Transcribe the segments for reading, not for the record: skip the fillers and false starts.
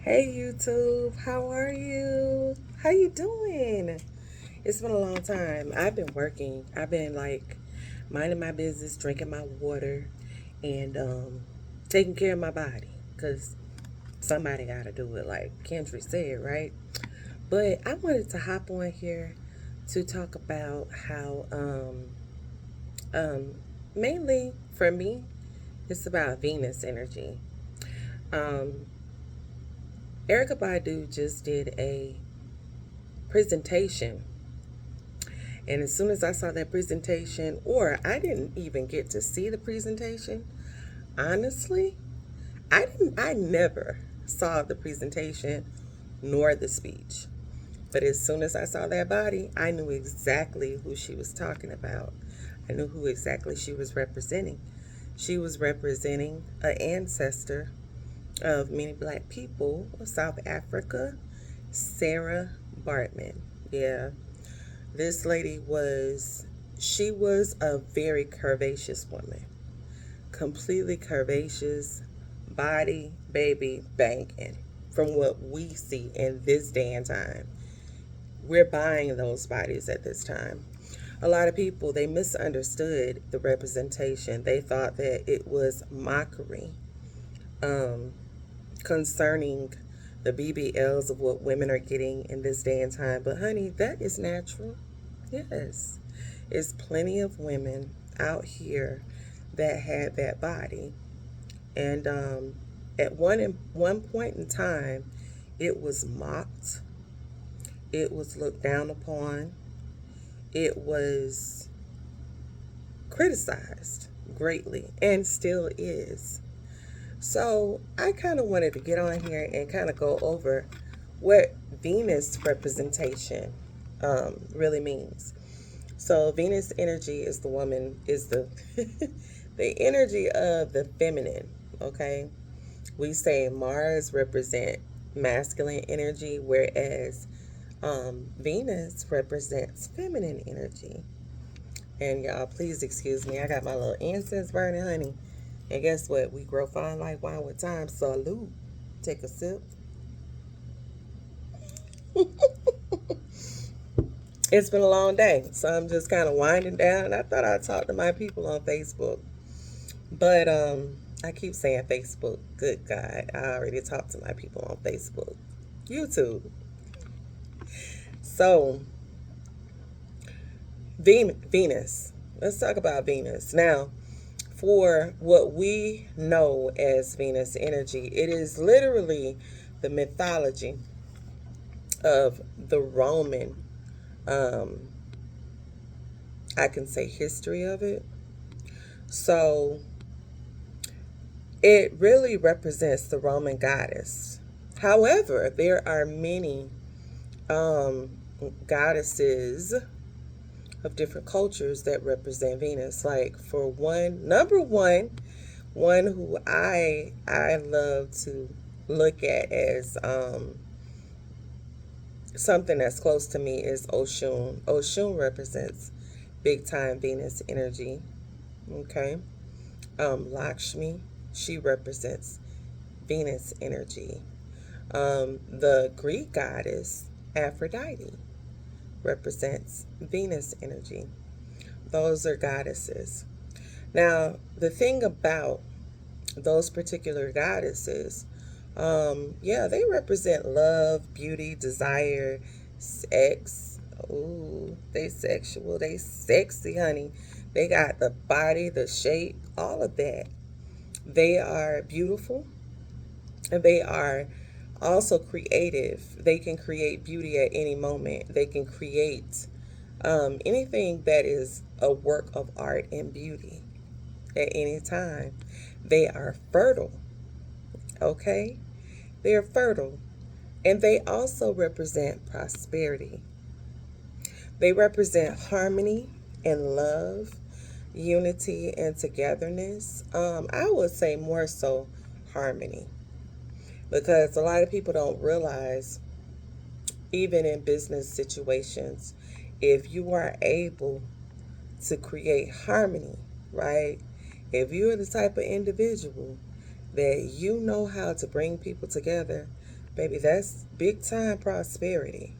Hey YouTube, how are you? How you doing? It's been a long time. I've been working. I've been like minding my business, drinking my water, and taking care of my body. Cause somebody gotta do it, like Kendrick said, right? But I wanted to hop on here to talk about how um mainly for me, it's about Venus energy. Um, Erica Badu just did a presentation. And as soon as I saw that presentation, or I didn't even get to see the presentation, honestly, I never saw the presentation nor the speech. But as soon as I saw that body, I knew exactly who she was talking about. I knew who exactly she was representing. She was representing an ancestor of many black people of South Africa, Sarah Bartman. Yeah, this lady she was a very curvaceous woman, completely curvaceous, body, baby, banging. From what we see in this day and time, we're buying those bodies at this time. A lot of people, they misunderstood the representation. They thought that it was mockery um, concerning the BBLs of what women are getting in this day and time. But honey, that is natural. Yes. There's plenty of women out here that had that body. And at one point in time, it was mocked, it was looked down upon, it was criticized greatly, and still is. So I kind of wanted to get on here and kind of go over what Venus representation really means. So Venus energy is the woman, is the the energy of the feminine. Okay, we say Mars represent masculine energy, whereas Venus represents feminine energy. And y'all, please excuse me. I got my little incense burning, honey. And guess what? We grow fine like wine with time. Salute. Take a sip. It's been a long day, so I'm just kind of winding down. And I thought I'd talk to my people on Facebook, but I keep saying Facebook. Good God, I already talked to my people on Facebook, YouTube. So Venus. Let's talk about Venus now. For what we know as Venus energy, it is literally the mythology of the Roman, um, I can say history of it. So it really represents the Roman goddess. However, there are many um, goddesses of different cultures that represent Venus. Like for one, number one who I love to look at as something that's close to me is Oshun. Oshun represents big time Venus energy. Okay. Lakshmi, she represents Venus energy. The Greek goddess Aphrodite represents Venus energy. Those are goddesses. Now, the thing about those particular goddesses, yeah, they represent love, beauty, desire, sex. Ooh, they sexual, they sexy, honey. They got the body, the shape, all of that. They are beautiful, and they are also creative. They can create beauty at any moment. They can create anything that is a work of art and beauty at any time. They are fertile, okay? They are fertile. And they also represent prosperity. They represent harmony and love, unity and togetherness. I would say more so harmony, because a lot of people don't realize, even in business situations, if you are able to create harmony, right? If you're the type of individual that you know how to bring people together, Baby, that's big time prosperity.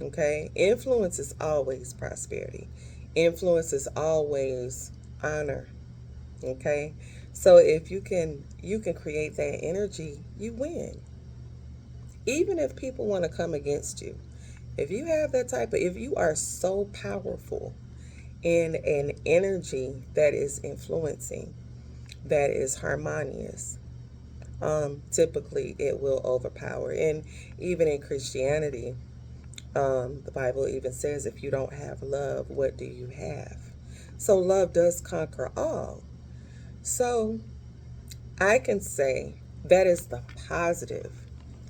Okay? Influence is always prosperity. Influence is always honor. Okay? So if you can create that energy, you win. Even if people want to come against you. If you have that if you are so powerful in an energy that is influencing, that is harmonious, typically it will overpower. And even in Christianity, the Bible even says, if you don't have love, what do you have? So love does conquer all. So I can say that is the positive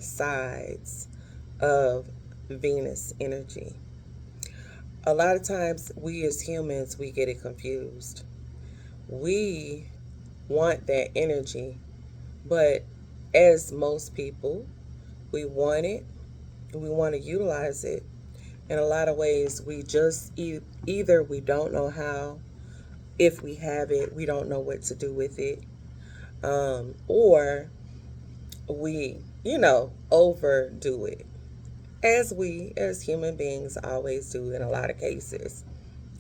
sides of Venus energy. A lot of times we as humans, we get it confused. We want that energy, but as most people, we want it, we want to utilize it. In a lot of ways, we just either we don't know how, if we have it, we don't know what to do with it, or we, overdo it, as we as human beings always do in a lot of cases.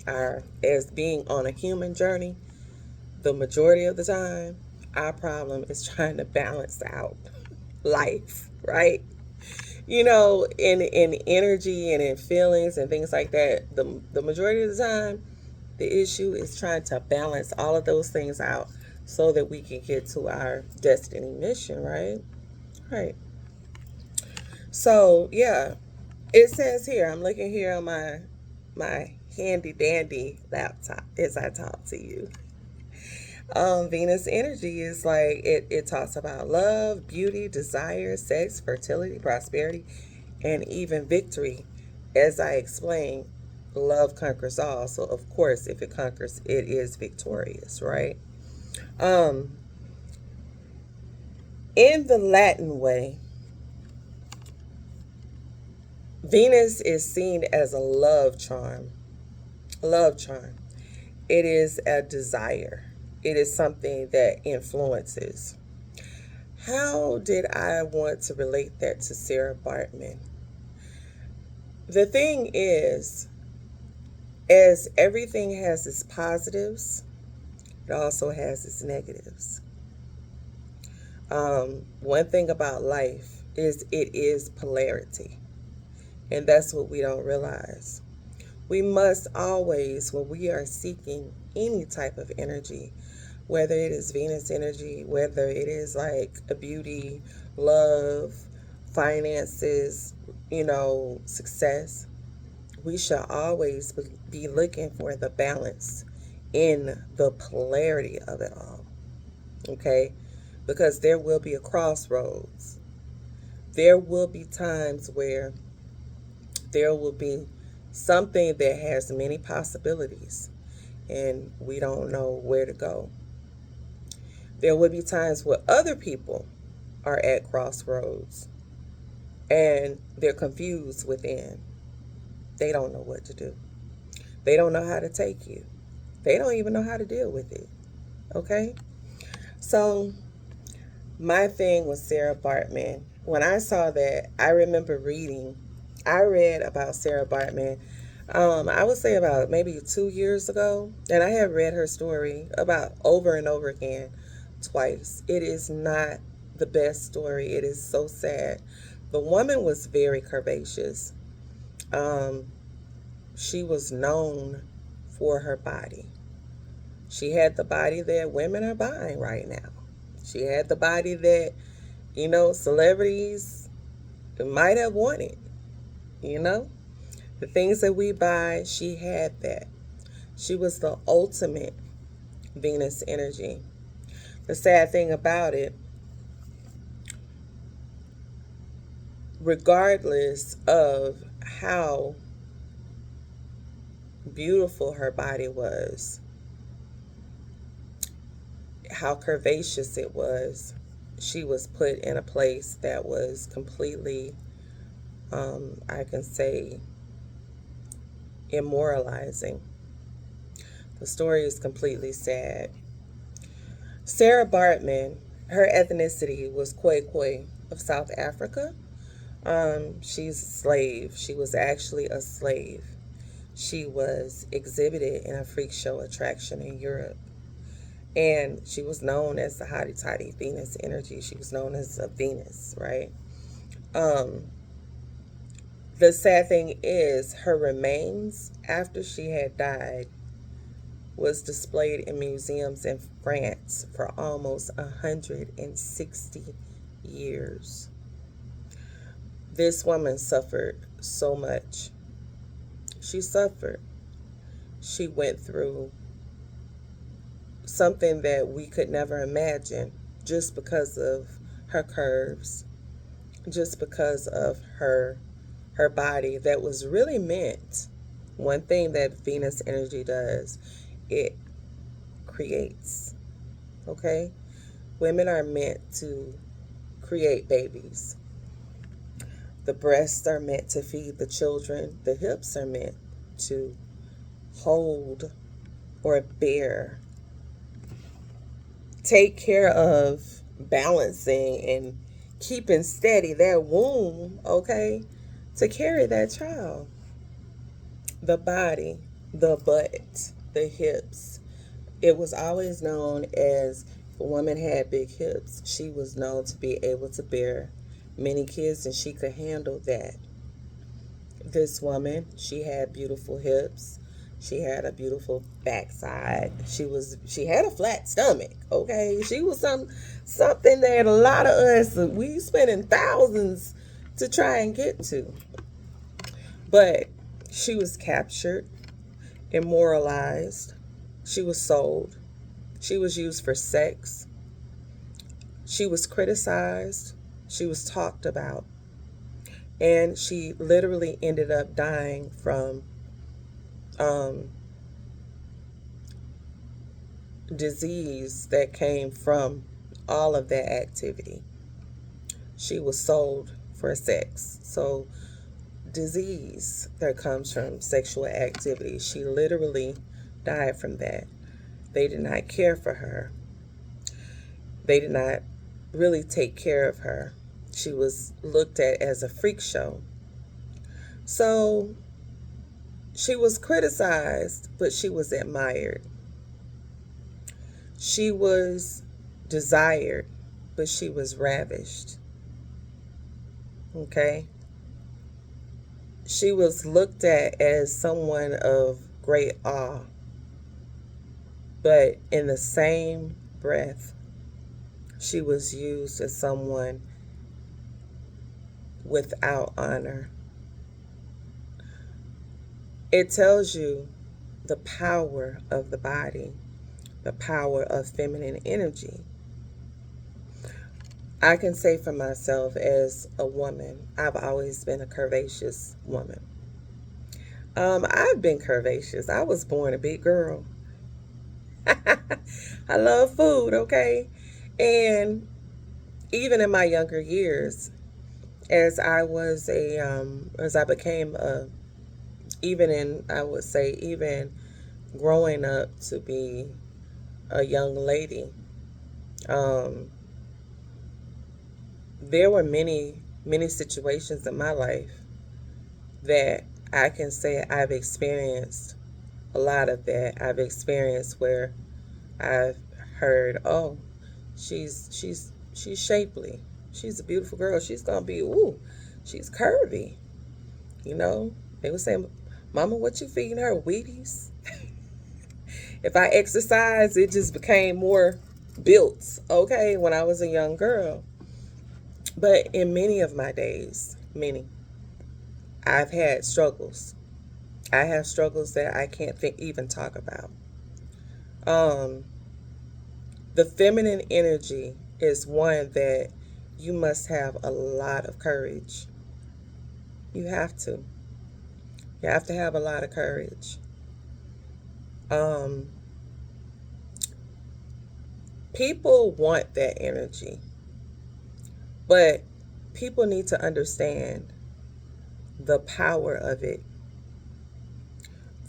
As being on a human journey, the majority of the time, our problem is trying to balance out life, right? In energy and in feelings and things like that, the majority of the time, the issue is trying to balance all of those things out so that we can get to our destiny mission, right? Right. So yeah, it says here, I'm looking here on my handy dandy laptop as I talk to you. Venus energy is like it talks about love, beauty, desire, sex, fertility, prosperity, and even victory. As I explained, love conquers all. So of course, if it conquers, it is victorious, right? Um, in the Latin way, Venus is seen as a love charm. Love charm. It is a desire. It is something that influences. How did I want to relate that to Sarah Bartman? The thing is, as everything has its positives, it also has its negatives. One thing about life is it is polarity, and that's what we don't realize. We must always, when we are seeking any type of energy, whether it is Venus energy, whether it is like a beauty, love, finances, success, we should always be looking for the balance in the polarity of it all. Okay? Because there will be a crossroads. There will be times where there will be something that has many possibilities and we don't know where to go. There will be times where other people are at crossroads and they're confused within. They don't know what to do. They don't know how to take you. They don't even know how to deal with it. Okay? So, my thing was Sarah Bartman. When I saw that, I remember I read about Sarah Bartman, I would say about maybe 2 years ago, and I have read her story about over and over again twice. It is not the best story. It is so sad. The woman was very curvaceous. Um, she was known for her body. She had the body that women are buying right now. She had the body that, celebrities might have wanted, you know? The things that we buy, she had that. She was the ultimate Venus energy. The sad thing about it, regardless of how beautiful her body was, how curvaceous it was, she was put in a place that was completely, I can say, immoralizing. The story is completely sad. Sarah Bartman Her ethnicity was Khoikhoi of South Africa. She's a slave. She was actually a slave. She was exhibited in a freak show attraction in Europe. And she was known as the hottie toddy Venus energy. She was known as a Venus, right? Um, the sad thing is, her remains after she had died was displayed in museums in France for almost 160 years. This woman suffered so much. She suffered. She went through something that we could never imagine just because of her curves, just because of her body that was really meant. One thing that Venus energy does, it creates. Okay? Women are meant to create babies. The breasts are meant to feed the children. The hips are meant to hold or bear, take care of balancing and keeping steady that womb, okay, to carry that child. The body, the butt, the hips. It was always known as, if a woman had big hips, she was known to be able to bear many kids and she could handle that. This woman, she had beautiful hips. She had a beautiful backside. She had a flat stomach. Okay, she was something that a lot of us, we spending thousands to try and get to. But she was captured, immoralized. She was sold. She was used for sex. She was criticized. She was talked about. And she literally ended up dying from um, disease that came from all of that activity. She was sold for sex. So, disease that comes from sexual activity, she literally died from that. They did not care for her, they did not really take care of her. She was looked at as a freak show. So, she was criticized, but she was admired. She was desired, but she was ravished. Okay? She was looked at as someone of great awe, but in the same breath, she was used as someone without honor. It tells you the power of the body, the power of feminine energy. I can say for myself as a woman, I've always been a curvaceous woman. I've been curvaceous. I was born a big girl. I love food, okay? And even in my younger years, as I became even in, I would say, even growing up to be a young lady, um, there were many situations in my life that I can say I've experienced a lot of that. I've experienced where I've heard, oh, she's shapely. She's a beautiful girl. She's gonna be, ooh, she's curvy. You know, they would say, Mama, what you feeding her? Wheaties? If I exercise, it just became more built, okay, when I was a young girl. But in many of my days, I've had struggles. I have struggles that I can't even talk about. Um, the feminine energy is one that you must have a lot of courage. You have to. You have to have a lot of courage. Um, People want that energy, but people need to understand the power of it,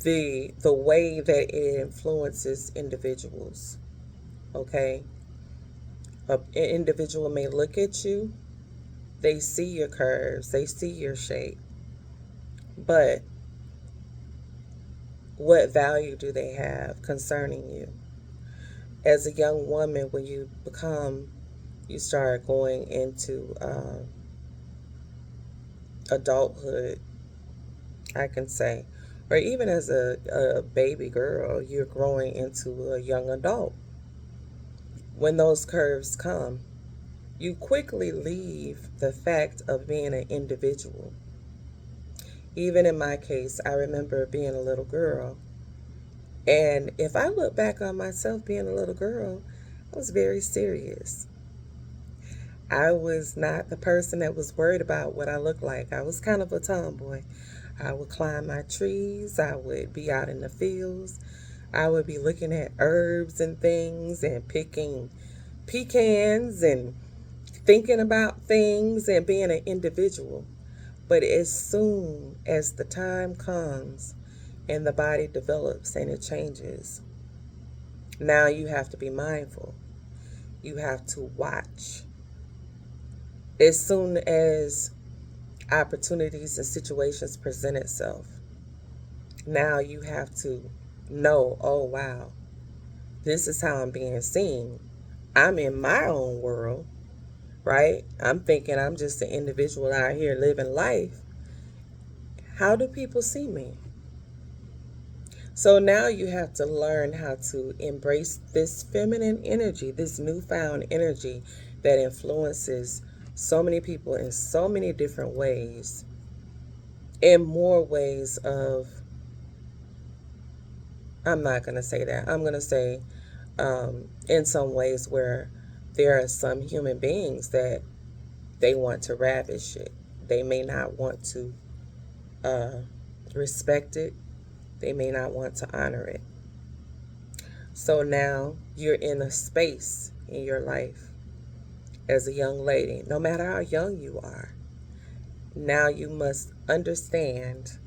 the way that it influences individuals. Okay, An individual may look at you, they see your curves, they see your shape, but what value do they have concerning you? As a young woman, when you start going into adulthood, I can say, or even as a baby girl, you're growing into a young adult. When those curves come, you quickly leave the fact of being an individual. Even in my case, I remember being a little girl. And if I look back on myself being a little girl, I was very serious. I was not the person that was worried about what I looked like. I was kind of a tomboy. I would climb my trees. I would be out in the fields. I would be looking at herbs and things and picking pecans and thinking about things and being an individual. But as soon as the time comes and the body develops and it changes, now you have to be mindful. You have to watch. As soon as opportunities and situations present itself, now you have to know, oh wow, this is how I'm being seen. I'm in my own world, right? I'm thinking I'm just an individual out here living life. How do people see me? So now you have to learn how to embrace this feminine energy, this newfound energy that influences so many people in so many different ways, in more ways of, I'm not going to say that. I'm going to say in some ways where there are some human beings that they want to ravish it. They may not want to uh, respect it. They may not want to honor it. So now you're in a space in your life as a young lady, no matter how young you are. Now you must understand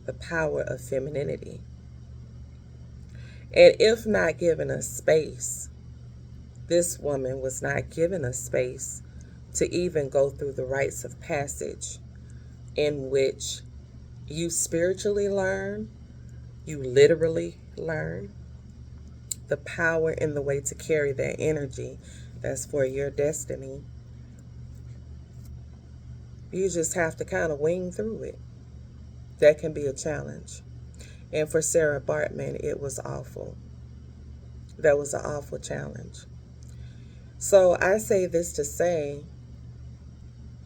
the power of femininity. And if not given a space, this woman was not given a space to even go through the rites of passage in which you spiritually learn, you literally learn the power and the way to carry that energy that's for your destiny. You just have to kind of wing through it. That can be a challenge. And for Sarah Baartman, it was awful. That was an awful challenge. So I say this to say,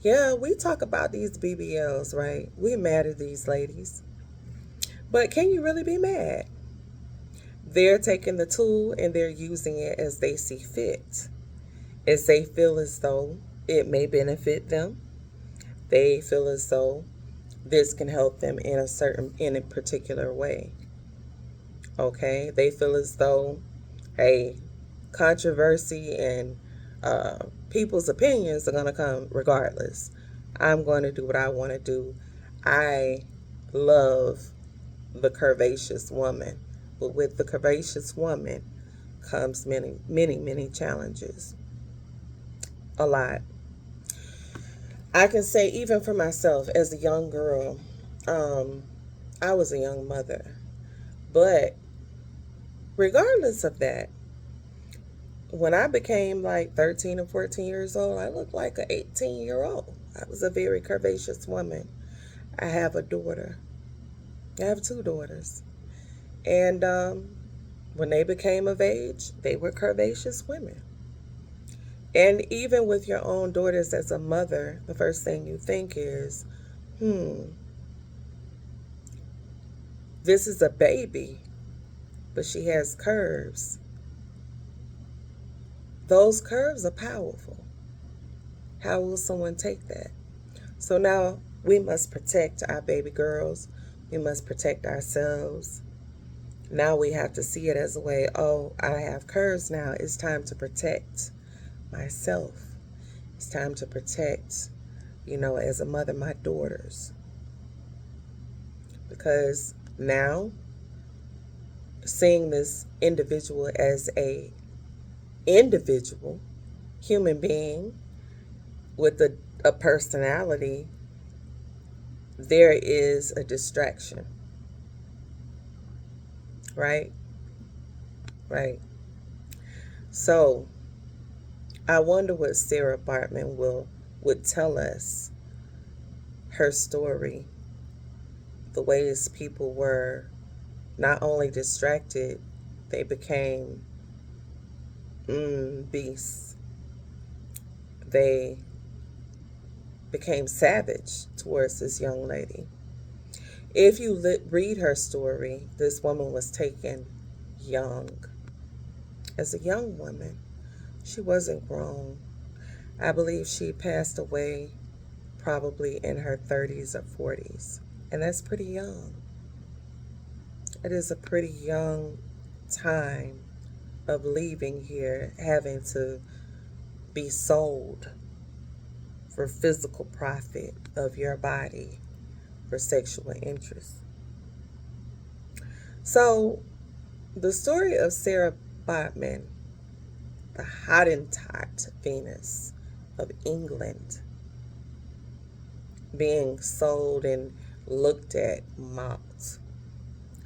yeah, we talk about these BBLs, right? We're mad at these ladies. But can you really be mad? They're taking the tool and they're using it as they see fit, as they feel as though it may benefit them. They feel as though this can help them in a particular way. Okay? They feel as though, hey, controversy and people's opinions are going to come regardless. I'm going to do what I want to do. I love the curvaceous woman. But with the curvaceous woman comes many, many, many challenges. A lot. I can say, even for myself, as a young girl, um, I was a young mother. But regardless of that, when I became like 13 or 14 years old, I looked like an 18-year-old. I was a very curvaceous woman. I have a daughter. I have two daughters. And when they became of age, they were curvaceous women. And even with your own daughters as a mother, the first thing you think is, this is a baby, but she has curves. Those curves are powerful. How will someone take that? So now we must protect our baby girls. We must protect ourselves. Now we have to see it as a way, oh, I have curves now. It's time to protect myself. It's time to protect, as a mother, my daughters. Because now, seeing this individual as a individual human being with a personality, there is a distraction, right? Right. So I wonder what Sarah Bartman would tell us her story, the ways people were not only distracted, they became beasts. They became savage towards this young lady. If you read her story, this woman was taken young. As a young woman, she wasn't grown. I believe she passed away probably in her 30s or 40s. And that's pretty young. It is a pretty young time of leaving here, having to be sold for physical profit of your body for sexual interest. So, the story of Sarah Bartman, the Hottentot Venus of England, being sold and looked at, mocked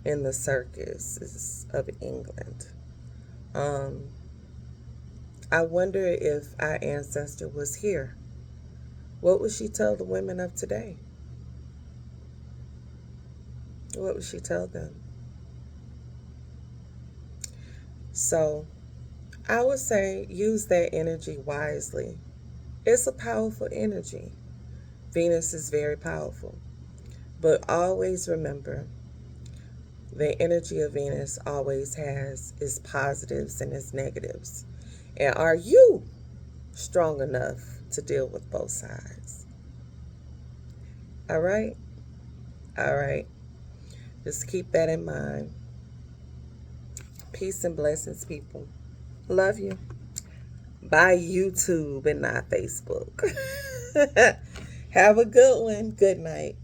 in the circuses of England. I wonder if our ancestor was here. What would she tell the women of today? What would she tell them? So, I would say use that energy wisely. It's a powerful energy. Venus is very powerful. But always remember, the energy of Venus always has its positives and its negatives. And are you strong enough to deal with both sides? All right? All right. Just keep that in mind. Peace and blessings, people. Love you. Bye, YouTube and not Facebook. Have a good one. Good night.